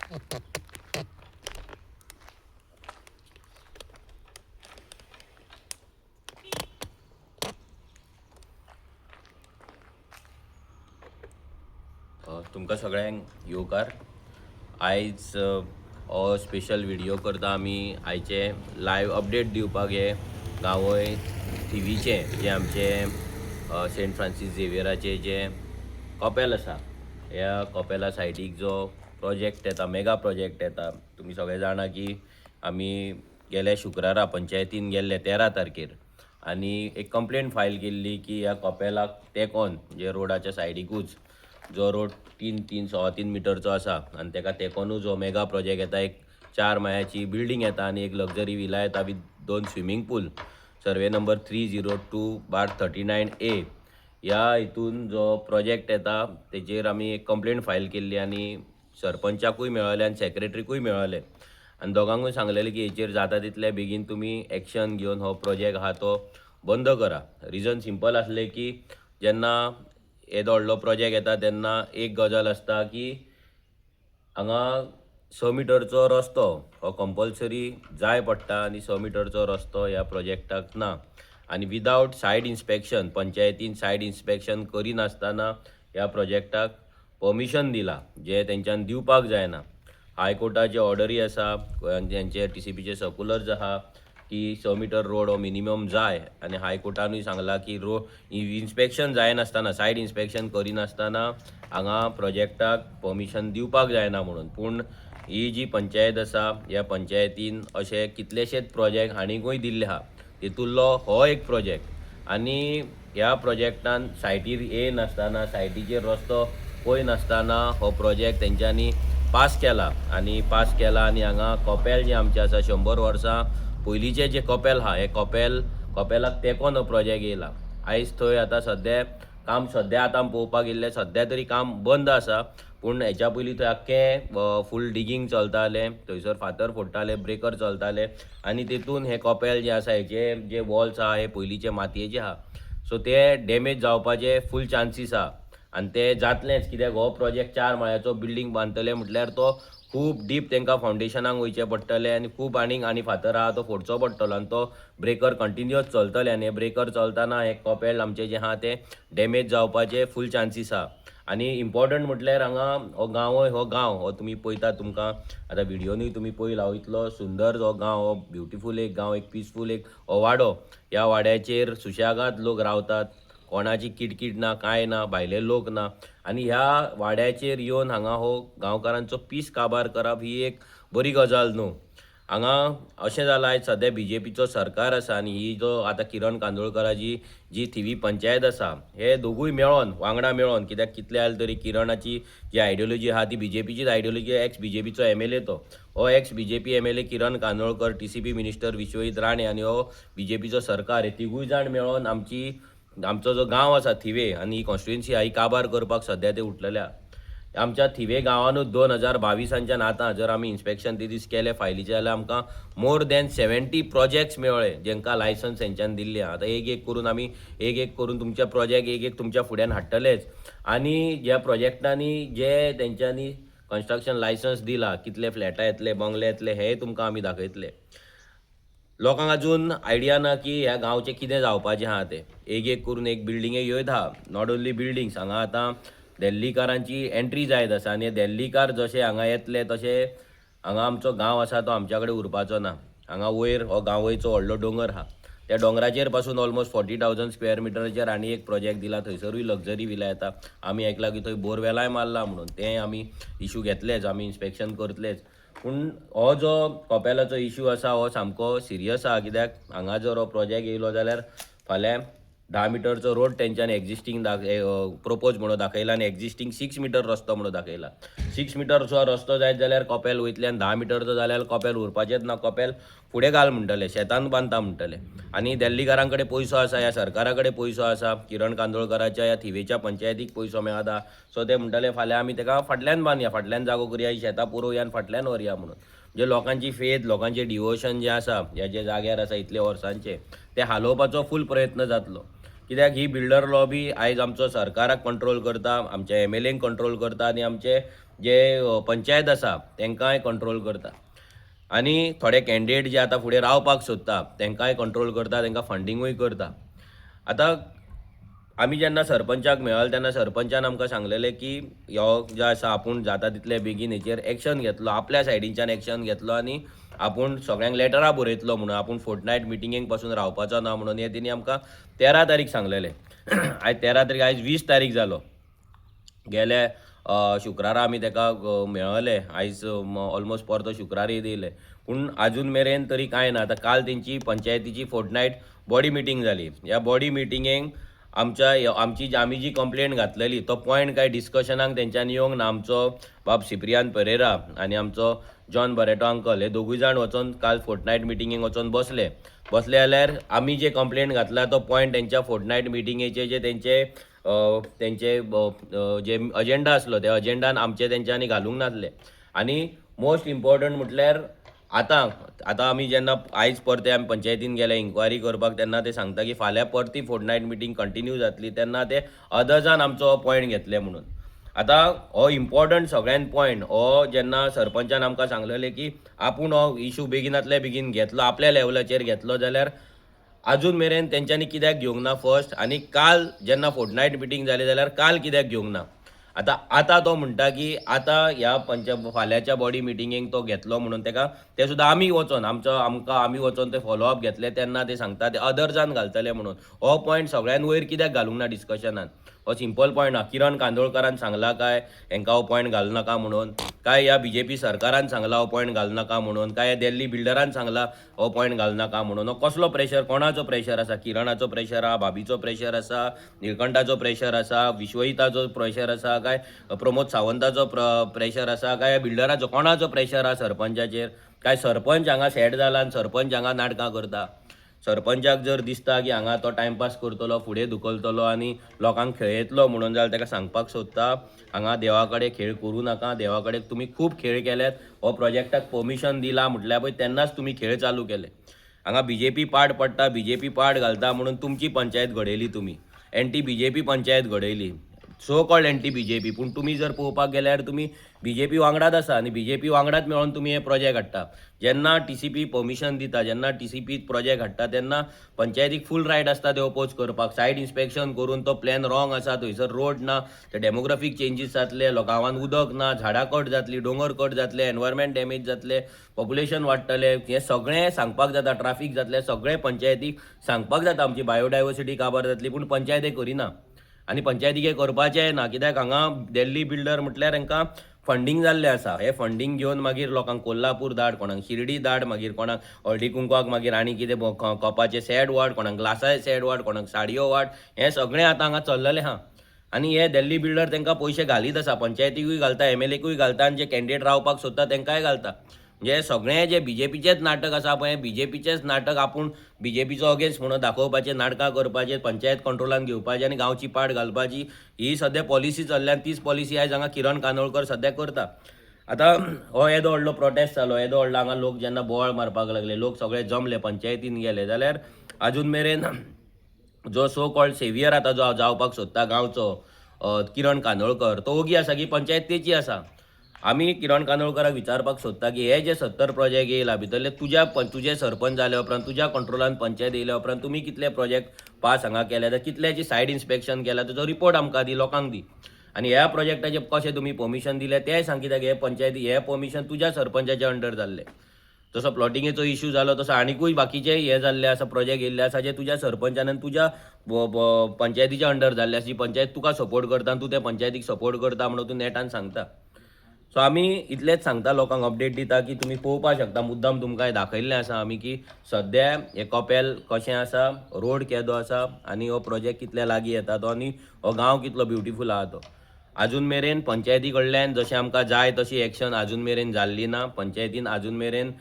तुमकां सगळ्यांक येवकार. आयज हो स्पेशल व्हिडिओ करता आमी आयचे लायव्ह अपडेट दिवपाक हे गांवय थिवीचे जे आमचे सेंट फ्रांसीस झेवियराचे जे कॉपेल आसा, ह्या कॉपेला सायडीक जो प्रोजेक्ट येता, मेगा प्रोजेक्ट येता. तुमी सगळे जाणा की आमी गेल्या शुक्रारा पंचायतीन गेल्ले 13 तारखेर आनी एक कंप्लेंट फायल केल्ली की ह्या कॉपेलाक तेंकोन जे रोडाच्या सायडीकूच जो रोड 3-3.3 मिटरचो आसा आनी तेका तेंकोनूच जो मेगा प्रोजेक्ट येता, एक 4 माळ्याची बिल्डींग येता आनी एक लग्जरी विला येता with 2 swimming pool. Survey number 302/39A ह्या हितून जो प्रोजेक्ट येता तेजेर आमी एक कंप्लेंट फायल केल्ली आनी सरपंचाकूय मेळ्ळें आनी सेक्रेटरीकूय मेळ्ळें आनी दोगांकूय सांगलेलें की हेचेर जाता तितले बेगीन तुमी एक्शन घेवन हो प्रोजेक्ट आहा तो बंद करा. रिजन सिंपल आसलें की जेन्ना येदो व्हडलो प्रोजेक्ट येता तेन्ना एक गजाल आसता की हांगा 6 मिटरचो रस्तो हो कंपल्सरी जाय पडटा आनी 6 मिटरचो रस्तो ह्या प्रोजेक्टाक ना आनी विदावट सायड इन्स्पेक्शन, पंचायतीन सायड इन्स्पेक्शन करिनासतना ह्या प्रोजेक्टाक परमिशन दिला जे तेंच्यान दिवपाक जायना. हायकोर्टाचे ऑर्डरी आसा, तेंचे TCPचे सर्क्युलर्स आहा की 6 मिटर रोड हो मिनिमम जाय आनी हायकोर्टानूय सांगला की इन्स्पेक्शन जायनासतना, सायड इन्स्पेक्शन करिनासतना हांगा प्रोजेक्टाक परमिशन दिवपाक जायना म्हणून. पूण ही जी पंचायत आसा ह्या पंचायतीन अशे कितलेशेच प्रोजेक्ट हाणीकूय दिल्ले आहा, तितूंतलो हो एक प्रोजेक्ट आनी ह्या प्रोजेक्टान सायटीर येयनासतना, सायटीचेर रस्तो पळय नासतना हो प्रोजेक्ट तेंच्यांनी पास केला आनी हांगा कॉपेल जे आमचे आसा 100 वर्सां पयलींचे जे कॉपेल आहा हे कॉपेलाक तेंकोन हो प्रोजेक्ट येयला. आयज थंय आतां काम सद्या आतां पळोवपाक गेल्ले सद्या तरी काम बंद आसा, पूण हेच्या पयलीं थंय आख्खें फूल डिगींग चलतालें, थंयसर फातर फोडटाले, ब्रेकर चलताले आनी तेतून हे कॉपेल जे आसा हेचे जे वॉल्स आहा हे पयलींचे मातयेचे आहा, सो ते डॅमेज जावपाचे फूल चान्सीस आहा आनी ते जातलेंच कित्याक हो प्रोजेक्ट 4 माळ्याचो बिल्डींग बांदतले म्हटल्यार तो खूब डीप तेंकां फावंडेशनाक वयचें पडटलें आनी खूब आनी फातर आहा तो फोडचो पडटलो आनी तो ब्रेकर कंटिन्युअस चलतले आनी हे ब्रेकर चलतना हे कॉपेल आमचे जे आहा ते डॅमेज जावपाचे फूल चान्सीस आहा. आनी इम्पॉर्टंट म्हटल्यार हांगा हो गांव हो तुमी पळयता, तुमकां आतां व्हिडिओनूय तुमी पळयला, हो इतलो सुंदर जो गांव, हो ब्युटिफूल एक गांव, एक पीसफूल एक हो वाडो. ह्या वाड्याचेर सुशेगाद लोक रावतात, कोणाची किटकिट ना, कांय ना, भायले लोक ना आनी ह्या वाड्याचेर येवन हांगा हो गांवकारांचो पीस काबार करप ही एक बरी गजाल न्हू. हांगा अशें जालां आयज सद्या BJPचो सरकार आसा आनी ही जो आतां किरण कांदोळकराची जी थिवी पंचायत आसा हे दोगूय मेळोन वांगडा मेळोन, कित्याक कितले जाले तरी किरणाची जी आयडियोलॉजी आहा ती BJPचीच आयडियोलॉजी, एक्स BJPचो MLA तो. हो एक्स BJP MLA किरण कांदोळकर, TCP मिनिस्टर विश्वजीत राणे आनी हो BJPचो सरकार हे तिगूय जाण मेळोन आमचो जो गांव आसा थिवे आनी ही कॉन्स्टिट्युएन्सी ही काबार करपाक सद्या ते उठलेल्या. आमच्या थिवे गांवानूच 2022च्यान आतां जर आमी इन्स्पेक्शन ते दीस केले फायलीचे जाल्यार आमकां मोर दॅन 70 प्रोजेक्ट्स मेळ्ळे जेंकां लायसन्स हेंच्यान दिल्लें. आतां एक करून तुमचे प्रोजेक्ट एक तुमच्या फुड्यान हाडटलेच आनी ज्या प्रोजेक्टांनी जे तेंच्यांनी कन्स्ट्रक्शन लायसन्स दिला, कितले फ्लॅटां येतले, बंगले येतले, हे तुमकां आमी दाखयतले. लोकांक अजून आयडिया ना की ह्या गांवचें कितें जावपाचें आहा तें. एक करून एक बिल्डिंगे येयत आहा. नॉट ओन्ली बिल्डिंग्स, हांगा आतां दिल्लीकारांची एंट्री जायत आसा आनी दिल्लीकार जशे हांगा येतले तशे हांगा आमचो गांव आसा तो आमच्या कडेन उरपाचो ना. हांगा वयर हो गांवयचो व्हडलो दोंगर आहा, त्या दोंगराचेर पासून ऑलमोस्ट 40,000 स्क्वेअर मिटराचेर आनी एक प्रोजेक्ट दिला, थंयसरूय लग्जरी विला येता. आमी आयकलां की थंय बोरवेलाय मारला म्हणून, तें आमी इश्यू घेतलेच, आमी इन्स्पेक्शन करतलेच. पूण हो जो कॉपेलाचो इश्यू आसा हो सामको सिरियस आहा, कित्याक हांगा जर हो प्रोजेक्ट येयलो जाल्यार फाल्यां 10 मिटरचो रोड तेंच्यांनी एक्झिस्टींग प्रोपोज म्हणून दाखयला आनी एक्झिस्टींग 6 मिटर रस्तो म्हणून दाखयला. 6 मिटरचो रस्तो जायत जाल्यार कॉपेल वयतले आनी 10 मिटरचो जाल्यार कॉपेल उरपाचेच ना. कॉपेल फुडें घाल म्हणटले, शेतान बांदता म्हणटले. आनी दिल्लीकारां कडेन पयसो आसा, ह्या सरकारा कडेन पयसो आसा, किरण कांदोळकराच्या ह्या थिवेच्या पंचायतीक पयसो मेळटा. सो ते म्हणटले फाल्यां आमी तेका फाटल्यान बांदया, फाटल्यान जागो करया, ही शेतां पुरोवया आनी फाटल्यान व्हरया म्हणून. जे लोकांची फेथ, लोकांचे डिवोशन जे आसा ह्या जे जाग्यार आसा इतले वर्सांचे, ते हालोवपाचो फूल प्रयत्न जातलो. कित्याक ही बिल्डर लॉबी आयज आमचो सरकाराक कंट्रोल करता, आमच्या MLAंक कंट्रोल करता आनी आमचे जे पंचायत आसा तांकांय कंट्रोल करता आनी थोडे कॅन्डिडेट जे आतां फुडें रावपाक सोदता तांकांय कंट्रोल करता, तांकां फंडिंगूय करता. आतां आमी जेन्ना सरपंचाक मेळ्ळे तेन्ना सरपंचान आमकां सांगलेलें की ह्यो जो आसा आपूण जाता तितले बेगीन हेचेर एक्शन घेतलो, आपल्या सायडीच्यान एक्शन घेतलो आनी आपूण सगळ्यांक लेटरां बरयतलो म्हणून, आपूण फोर्टनायट मिटिंगेक पासून रावपाचो ना म्हणून. हें तेणी आमकां 13 तारीख सांगलेलें. आयज 13 तारीख, आयज 20 तारीख जालो. गेले शुक्रारा आमी ताका मेळले, आयज ऑलमोस्ट परतो शुक्रारय येयले, पूण आजून मेरेन तरी कांय ना. आतां काल तेंची पंचायतीची फोर्टनायट बॉडी मिटींग जाली. ह्या बॉडी मिटिंगेक आमी जी कंप्लेंट घातलेली तो पॉयंट काय डिस्कशनाक तेंच्यांनी येवंक ना. आमचो बाब सिप्रियान पेरेरा आनी आमचो जॉन बरेटो अंकल हे दोगूय जाण वचोन काल फोर्टनायट मिटिंगेक वचोन बसले जाल्यार आमी जे कंप्लेंट घातला तो पॉयंट तेंच्या फोर्टनायट मिटिंगेचे जे तेंचे जे अजेंडा आसलो त्या अजेंडान आमचे तेंच्यांनी घालूंक नासले. आनी मोस्ट इम्पॉर्टंट म्हटल्यार आतां आमी जेन्ना आयज परते आमी पंचायतीन गेले इन्क्वायरी करपाक तेन्ना ते सांगता की फाल्यां परती फोर्टनायट मिटींग कंटिन्यू जातली, तेन्ना ते अदर्सान आमचो हो पॉयंट घेतले म्हणून. आतां हो इम्पॉर्टंट सगळ्यान पॉयंट हो जेन्ना सरपंचान आमकां सांगलेलें की आपूण हो इशू बेगिनांतल्या बेगीन घेतलो, आपल्या लेवलाचेर घेतलो, जाल्यार आजून मेरेन तेंच्यांनी कित्याक घेवंक ना फर्स्ट. आनी काल जेन्ना फोर्टनायट मिटींग जाली जाल्यार काल कित्याक घेवंक ना. आतां तो म्हणटा की आतां ह्या फाल्यांच्या बॉडी मिटिंगेक तो घेतलो म्हणून ते सुद्दां आमी वचोन आमी वचोन ते फॉलोअप घेतले तेन्ना ते सांगता ते अदर्सान घालतले म्हणून. हो पॉयंट सगळ्यान वयर कित्याक घालूंक ना डिस्कशनान? हो सिंपल पॉयंट हा. किरण कांदोळकरान सांगला काय हेंकां हो पॉयंट घालूं नाका म्हणून? काय ह्या बीजेपी सरकारान सांगला हो पॉयंट घालूं नाका म्हणून? काय दिल्ली बिल्डरान सांगला हो पॉयंट घालूं नाका म्हणून? हो कसलो प्रेशर, कोणाचो प्रेशर आसा? किरणाचो प्रेशर आसा, भाभीचो प्रेशर आसा, निळकंठाचो प्रेशर आसा, विश्वहिताचो प्रेशर आसा, काय प्रमोद सावंताचो प्रेशर आसा, काय बिल्डराचो, कोणाचो प्रेशर आसा सरपंचाचेर? काय सरपंच हांगा सेट जाला आनी सरपंच हांगा नाटकां करता? सरपंचाक जर दिसता की हांगा तो टायमपास करतलो, फुडें धुकलतलो आनी लोकांक खेळयतलो म्हणून, जाल्यार ताका सांगपाक सोदता हांगा देवा कडेन खेळ करूं नाका. देवा कडेन तुमी खूब खेळ केल्यात. हो प्रोजेक्टाक परमिशन दिला म्हटल्यार पळय तेन्नाच तुमी खेळ चालू केले. हांगा बीजेपी पाड पडटा, बीजेपी पाड घालता म्हणून तुमची पंचायत घडयली तुमी. एंटी बीजेपी पंचायत घडयली, सो कॉल्ड एंटी बीजेपी. पूण तुमी जर पळोवपाक गेल्यार तुमी बीजेपी वांगडाच आसा आनी बीजेपी वांगडाच मेळोन तुमी हे प्रोजेक्ट हाडटा. जेन्ना टीसीपी परमिशन दिता, जेन्ना टीसीपी प्रोजेक्ट हाडटा तेन्ना पंचायतीक फूल रायट आसता ते ओपोज करपाक. सायट इन्स्पेक्शन करून तो प्लॅन रॉंग आसा, थंयसर रोड ना, ते डेमोग्राफीक चेंजीस जातले, गांवांत उदक ना, झाडां कट जातली, दोंगर कट जातले, एनवायरमेंट डॅमेज जातले, पॉप्युलेशन वाडटले, हे सगळें सांगपाक जाता, ट्राफीक जातले, सगळें पंचायतीक सांगपाक जाता. आमची बायोडायवर्सिटी काबार जातली, पूण पंचायती करिना. आनी पंचायतीक हे करपाचें ना, कित्याक हांगा दिल्ली बिल्डर म्हटल्यार हांकां फंडींग जाल्लें आसा. हे फंडींग घेवन मागीर लोकांक कोल्हापूर धाड, कोणाक शिर्डी धाड, मागीर कोणाक हळदी कुंकवाक मागीर आनी कितें कपाचे सॅट वाड, कोणाक ग्लासाचे सॅट वाड, कोणाक साडयो वाड, हें सगळें आतां हांगा चल्ललें आहा. आनी हे दिल्ली बिल्डर तांकां पयशे घालीत आसा, पंचायतीकूय घालता, एमएलएकूय घालता, आनी जे कॅन्डिडेट रावपाक सोदता तांकांय घालता. म्हणजे सगळें जे बीजेपीचेच नाटक आसा पळय, बीजेपीचेच नाटक आपूण बीजेपीचो अगेन्स्ट म्हणून दाखोवपाचें, नाटकां करपाचें, पंचायत कंट्रोलान घेवपाचें आनी गांवची पाड घालपाची, ही सद्या पॉलिसी चल्ल्या. तीच पॉलिसी आयज हांगा किरण कांदोळकर सद्या करता. आतां हो येदो व्हडलो प्रोटेस्ट जालो, येदो व्हडलो हांगा लोक जेन्ना बोवाळ मारपाक लागले, लोक सगळे जमले, पंचायतीन गेले, जाल्यार आजून मेरेन जो सो कॉल्ड सेवियर आतां जो जावपाक सोदता गांवचो किरण कांदोळकर, तो ओगी आसा की पंचायत तेची आसा. आमी किरण कांदोळकराक विचारपाक सोदता की हे जे 70 प्रोजेक्ट येयला भितरले तुजे सरपंच जाले उपरांत, तुज्या कंट्रोलान पंचायत येयल्या उपरांत तुमी कितले प्रोजेक्ट पास हांगा केले, कितल्याची सायड इन्स्पेक्शन केला, तुजो रिपोर्ट आमकां दी, लोकांक दी. आनी ह्या प्रोजेक्टाचे कशें तुमी परमिशन दिले तेंय सांग, कित्याक हे पंचायती हे परमिशन तुज्या सरपंचाच्या अंडर जाल्ले. जसो प्लॉटिंगेचो इश्यू जालो तसो आनीकूय बाकीचे हे जाल्ले आसा, प्रोजेक्ट येयल्ले आसा जे तुज्या सरपंचान आनी तुज्या पंचायतीच्या अंडर जाल्ले आसा. जी पंचायत तुका सपोर्ट करता, तूं त्या पंचायतीक सपोर्ट करता म्हणून तूं नेटान सांगता. सो आमी इतलेंच सांगता, लोकांक अपडेट दिता की तुमी पळोवपाक शकता, मुद्दाम तुमकां दाखयल्लें आसा आमी की सद्या हे कपेल कशें आसा, रोड केदो आसा आनी हो प्रोजेक्ट कितल्या लागीं येता तो, आनी हो गांव कितलो ब्युटिफूल आहा तो. आजून मेरेन पंचायती कडल्यान जशें आमकां जाय तशी एक्शन आजून मेरेन जाल्ली ना. पंचायतीन आजून मेरेन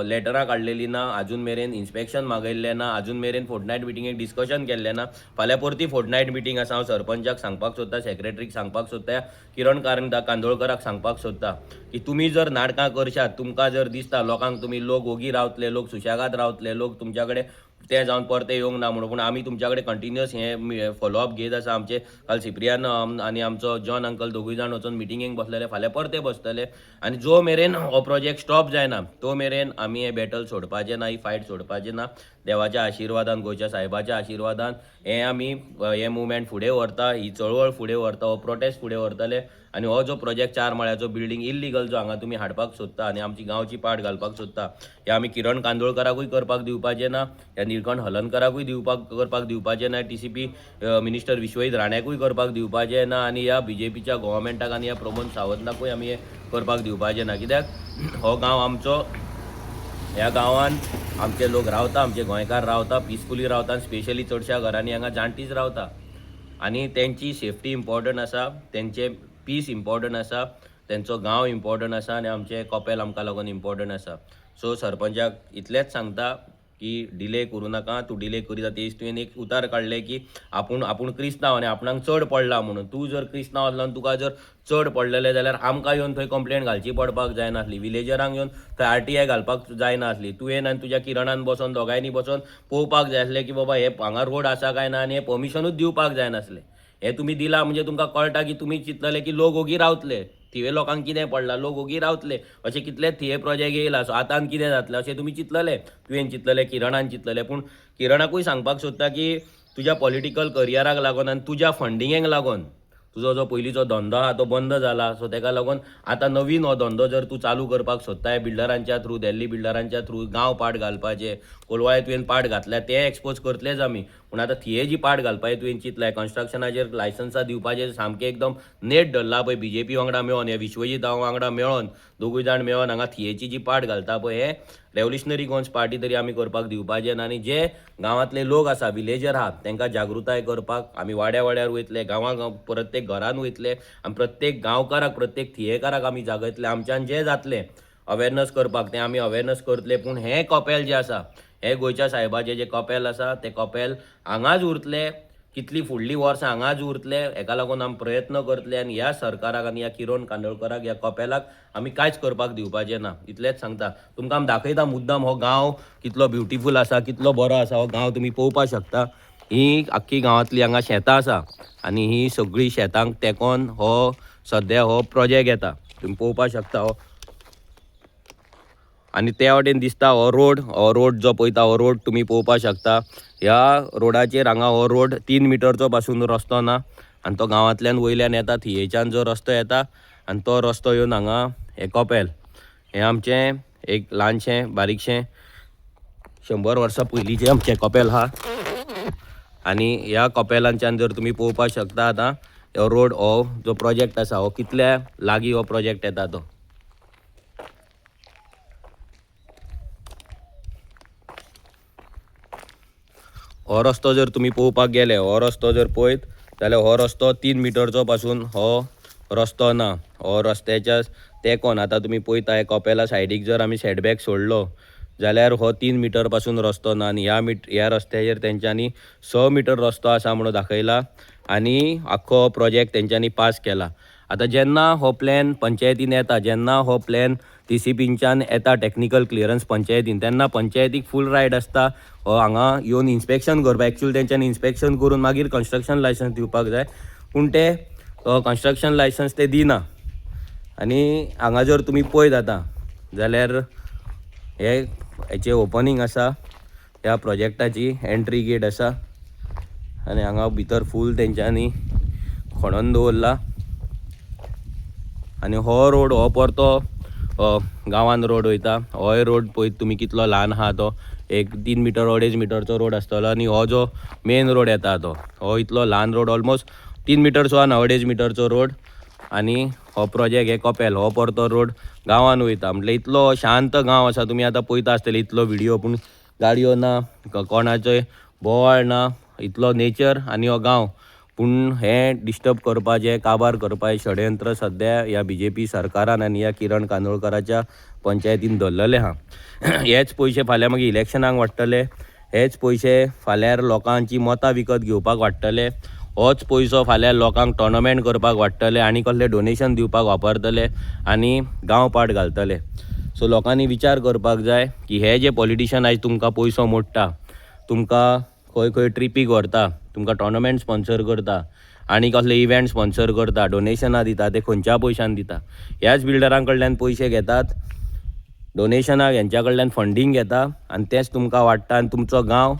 लेटरां काडलेलीं ना, आजून मेरेन इन्स्पेक्शन मागयल्लें ना, आजून मेरेन फोर्टनायट मिटिंगेक डिस्कशन केल्लें ना. फाल्यां परती फोर्टनायट मिटींग आसा. हांव सरपंचाक सांगपाक सोदता, सेक्रेटरीक सांगपाक सोदता, किरण कांदोळकराक सांगपाक सोदता की तुमी जर नाटकां करशात, तुमकां जर दिसता लोकांक तुमी लोक ओगी रावतले, लोक सुशेगाद रावतले, लोक तुमच्या कडेन ते जावन परते येवंक ना म्हणून. पूण आमी तुमच्या कडेन कंटिन्युअस हे फॉलोअप घेत आसा. आमचे काल सिप्रियान आनी आमचो जॉन अंकल दोगूय जाण वचून मिटिंगेक बसलेले, फाल्यां परते बसतले. आनी जो मेरेन हो प्रोजेक्ट स्टॉप जायना तो मेरेन आमी हे बॅटल सोडपाचें ना, ही फायट सोडपाचें ना. देवाच्या आशिर्वादान, गोंयच्या साहेबाच्या आशिर्वादान हे आमी हे मुवमेंट फुडें व्हरता, ही चळवळ फुडें व्हरता, हो प्रोटेस्ट फुडें व्हरतले. आनी हो जो प्रोजेक्ट 4 माळ्याचो बिल्डींग इल्लिगल जो हांगा तुमी हाडपाक सोदता आनी आमची गांवची पाड घालपाक सोदता, हे आमी किरण कांदोळकराकूय करपाक दिवपाचें ना, ह्या निळकंठ हलनकराकूय करपाक दिवपाचें ना, TCP मिनिस्टर विश्वजीत राण्याकूय करपाक दिवपाचें ना, आनी ह्या BJPच्या गव्हर्मेंटाक आनी ह्या प्रमोद सावंताकूय आमी हे करपाक दिवपाचें ना. कित्याक हो गांव आमचो, ह्या गांवान आमचे लोक रावता, आमचे गोंयकार रावता, पिसफुली रावता. स्पेशली चडशा घरांनी हांगा जाणटीच रावता आनी तेंची सेफ्टी इम्पॉर्टंट आसा, तेंचे पीस इम्पॉर्टंट आसा, तेंचो गांव इम्पॉर्टंट आसा आनी आमचे कॉपेल आमकां लागून इम्पॉर्टंट आसा. सो सरपंचाक इतलेंच सांगता की डिले करूं नाका. तूं डिले करीत तेच तुवें एक उतार काडले की आपूण क्रिस्तांव आनी आपणाक चड पडला म्हणून. तूं जर क्रिस्तांव आसलो आनी तुका जर चड पडलेले जाल्यार आमकां येवन थंय कंप्लेंट घालची पडपाक जायनासली, विलेजरांक येवन थंय RTI घालपाक जायनासली. तुवें आनी तुज्या किरणान बसोन दोगांयनी बसोन पळोवपाक जाय आसलें की बाबा हे हांगा रोड आसा काय ना, आनी हे परमिशनूच दिवपाक जायनासलें. हे तुमी दिला म्हणजे तुमकां कळटा की तुमी चिंतलेले की लोक ओगी रावतले, थिवे लोकांक कितें पडला, लोक ओगी रावतले, अशें कितलेच थिये प्रोजेक्ट येयला. सो आतां कितें जातलें अशें तुमी चिंतलेले, तुवें चिंतलेलें, किरणान चिंतलेलें. पूण किरणाकूय सांगपाक सोदता की तुज्या पॉलिटिकल करियराक लागून आनी तुज्या फंडिंगेक लागून तुजो जो पयलींचो धंदो आहा तो बंद जाला. सो तेका लागून आतां नवीन हो धंदो जर तूं चालू करपाक सोदताय बिल्डरांच्या थ्रू, दिल्ली बिल्डरांच्या थ्रू, गांव पाड घालपाचे, कोलवाळे तुवें पाड घातल्या ते एक्सपोज करतलेच आमी. पूण आतां थिये जी पाड घालपाचें तुवें चिंतलाय, कन्स्ट्रक्शनाचेर लायसन्सां दिवपाचेर सामकें एकदम नेट धरला पळय BJP वांगडा मेळोन, हे विश्वजीत वांगडा मेळोन, दोगूय जाण मेळोन हांगा थियेची जी पाड घालता पळय, हे रेव्होल्युशनरी गोंस पार्टी तरी आमी करपाक दिवपाचें ना. आनी जे गांवांतले लोक आसा, विलेजर आहा, तांकां जागृताय करपाक आमी वाड्या वाड्यार वयतले, गांवां प्रत्येक घरान वयतले आनी प्रत्येक गांवकाराक, प्रत्येक थियेकाराक आमी जागयतले. आमच्यान जें जातलें अवेरनस करपाक तें आमी अवेरनस करतले. पूण हे कॉपेल जे आसा, हे गोंयच्या साहेबाचे जे कॉपेल आसा, ते कॉपेल हांगाच उरतले, कितली फुडलीं वर्सां हांगाच उरतले. हेका लागून आमी प्रयत्न करतले आनी ह्या सरकाराक आनी ह्या किरण कांदोळकराक, ह्या कॉपेलाक आमी कांयच करपाक दिवपाचें ना. इतलेंच सांगता. तुमकां आमी दाखयता मुद्दाम हो गांव कितलो ब्युटिफूल आसा, कितलो बरो आसा. हो गांव तुमी पळोवपाक शकता. ही आख्खी गांवांतली हांगा शेतां आसा आनी ही सगळी शेतांक तेंकोन हो सद्या हो प्रोजेक्ट येता. तुमी पळोवपाक शकता. हो आनी ते वाटेन दिसता हो रोड जो पळयता, हो रोड तुमी पळोवपाक शकता. ह्या रोडाचेर हांगा हो रोड 3 मिटरचो पासून रस्तो ना आनी तो गांवांतल्यान वयल्यान येता, थियेच्यान जो रस्तो येता आनी तो रस्तो येवन हांगा हे कॉपेल, हे आमचें एक ल्हानशें बारीकशें 100 वर्सां पयलींचें आमचें कॉपेल आहा. आनी ह्या कॉपेलांच्यान जर तुमी पळोवपाक शकता आतां हो रोड, हो जो प्रोजेक्ट आसा, हो कितल्या लागीं हो प्रोजेक्ट येता तो. हो रस्तो जर तुमी पळोवपाक गेले, हो रस्तो जर पळयत जाल्यार हो रस्तो 3 मिटरचो पासून हो रस्तो ना. हो रस्त्याच्या तेंकोन आतां तुमी पळयता हे कॉपेला सायडीक जर आमी सेटबॅक सोडलो जाल्यार हो 3 मिटर पासून रस्तो ना. आनी ह्या रस्त्याचेर तेंच्यांनी 6 मिटर रस्तो आसा म्हणून दाखयला आनी आख्खो हो प्रोजेक्ट तेंच्यांनी पास केला. आतां जेन्ना हो प्लॅन पंचायतीन येता, जेन्ना हो प्लॅन TCPच्यान येता टॅक्निकल क्लियरन्स पंचायतीन, तेन्ना पंचायतीक फूल रायट आसता हो हांगा येवन इन्स्पेक्शन करपाक. एक्चुअली तेंच्यांनी इन्स्पेक्शन करून मागीर कन्स्ट्रक्शन लायसन्स दिवपाक जाय, पूण ते कन्स्ट्रक्शन लायसन्स ते दिना. आनी हांगा जर तुमी पळयत आतां जाल्यार हेचे ओपनिंग आसा, ह्या प्रोजेक्टाची एंट्री गेट आसा आनी हांगा भितर फूल तेंच्यांनी खणून दवरला. आनी हो रोड, हो परतो गांवान रोड वयता. होय रोड पळयत तुमी कितलो ल्हान आहा तो, एक 3 मिटर 2.5 मिटरचो रोड आसतलो. आनी हो जो मेन रोड येता तो, हो इतलो ल्हान रोड, ऑलमोस्ट 3 मिटरचो आनी 2.5 मिटरचो रोड. आनी हो प्रोजेक्ट हे कॉपेल, हो परतो रोड गांवान वयता. म्हटल्यार इतलो शांत गांव आसा. तुमी आतां पळयता आसतले इतलो व्हिडिओ, पूण गाडयो ना, कोणाचोय बोवाळ ना, इतलो नेचर आनी हो गांव. पूण हे डिस्टर्ब करपाचें, काबार करपाचें षडयंत्र सद्या ह्या BJP सरकारान आनी ह्या किरण कांदोळकराच्या पंचायतीन धरलेले आहा. हेच पयशे फाल्यां मागीर इलेक्शनाक वाडटले, हेच पयशे फाल्यां लोकांची मतां विकत घेवपाक वाडटले, होच पयसो फाल्यां लोकांक टोर्नामेंट करपाक वाडटले आनी कसले डोनेशन दिवपाक वापरतले आनी गांव पाड घालतले. सो लोकांनी विचार करपाक जाय की हे जे पॉलिटिशियन आयज तुमकां पयसो मोडटा, तुमकां खंय खंय ट्रिपीक व्हरता, तुमकां टोर्नामेंट स्पॉन्सर करता आनी कसले इव्हेंट स्पॉन्सर करता, डोनेशनां दिता, ते खंयच्या पयशान दिता. ह्याच बिल्डरां कडल्यान पयशे घेतात, डोनेशनाक हेंच्या कडल्यान फंडींग घेता आनी तेच तुमकां वाडटा आनी तुमचो गांव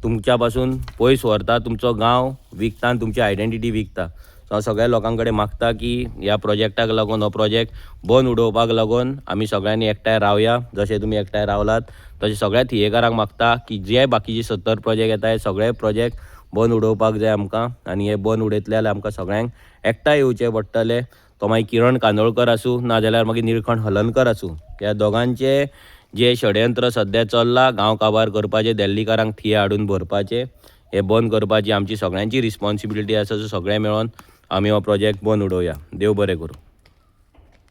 तुमच्या पासून पयस व्हरता, तुमचो गांव विकता आनी तुमची आयडेंटिटी विकता. सो हांव सगळ्या लोकां कडेन मागता की ह्या प्रोजेक्टाक लागून, हो प्रोजेक्ट बंद उडोवपाक लागून आमी सगळ्यांनी एकठांय रावया. जशे तुमी एकठांय रावलात तशे सगळ्या थियेकारांक मागता की जे बाकीचे 70 प्रोजेक्ट येता हे सगळे प्रोजेक्ट बंद उडोवपाक जाय आमकां. आनी हे बंद उडयतले जाल्यार आमकां सगळ्यांक एकठांय येवचें पडटलें. तो मागीर किरण कांदोळकर आसूं नाजाल्यार मागीर निळकंठ हलर्णकर आसूं, ह्या दोगांचे जे षडयंत्र सद्या चल्लां गांव काबार करपाचें, देल्लीकारांक थिये हाडून भरपाचें, हे बंद करपाची आमची सगळ्यांची रिस्पॉन्सिबिलिटी आसा. सो सगळे मेळोन आमी हो प्रोजेक्ट बंद उडोवया. देव बरें करूं.